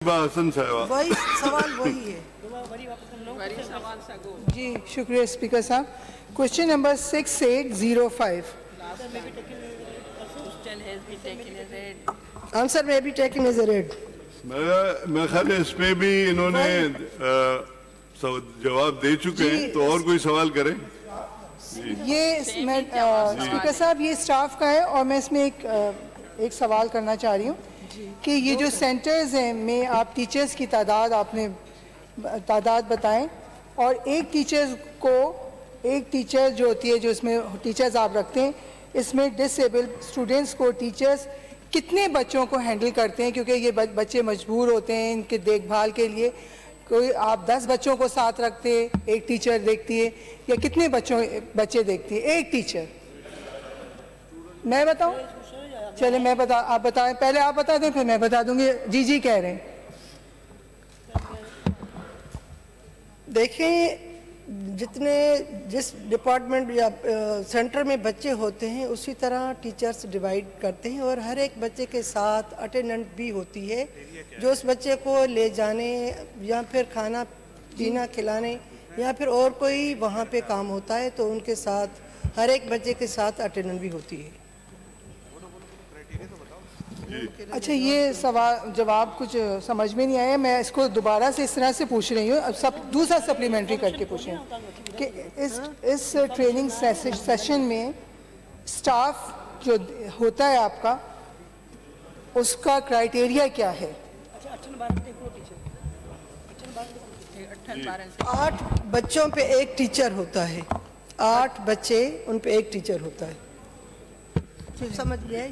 मिसबा हसन साहब, वही सवाल वही है जी। शुक्रिया स्पीकर साहब। क्वेश्चन नंबर 6805, आंसर में भी टेकन एज ए रेड। मैं ख्याल है इस पे भी इन्होंने जवाब दे चुके हैं, तो और कोई सवाल करें? ये मैं स्पीकर साहब ये स्टाफ का है और मैं इसमें एक सवाल करना चाह रही हूँ कि ये जो सेंटर्स हैं में आप टीचर्स की तादाद आपने तादाद बताएं, और एक टीचर जो होती है, जो इसमें टीचर्स आप रखते हैं, इसमें डिसेबल्ड स्टूडेंट्स को टीचर्स कितने बच्चों को हैंडल करते हैं? क्योंकि ये बच्चे मजबूर होते हैं इनके देखभाल के लिए। कोई आप 10 बच्चों को साथ रखते हैं, एक टीचर देखती है, या कितने बच्चे देखती है एक टीचर? मैं बताऊं? चले आप बताएं, पहले आप बता दें फिर मैं बता दूंगी। जी कह रहे हैं। देखें, जिस डिपार्टमेंट या सेंटर में बच्चे होते हैं उसी तरह टीचर्स डिवाइड करते हैं, और हर एक बच्चे के साथ अटेंडेंट भी होती है जो उस बच्चे को ले जाने या फिर खाना पीना खिलाने या फिर और कोई वहाँ पे काम होता है, तो उनके साथ हर एक बच्चे के साथ अटेंडेंट भी होती है। अच्छा, ये सवाल जवाब कुछ समझ में नहीं आया, मैं इसको दोबारा से इस तरह से पूछ रही हूँ। अब दूसरा सप्लीमेंट्री करके पूछें कि इस ट्रेनिंग सेशन में स्टाफ जो होता है आपका, उसका क्राइटेरिया क्या है? 8 बच्चों पे एक टीचर होता है, 8 बच्चे उन पे एक टीचर होता है। समझ गए?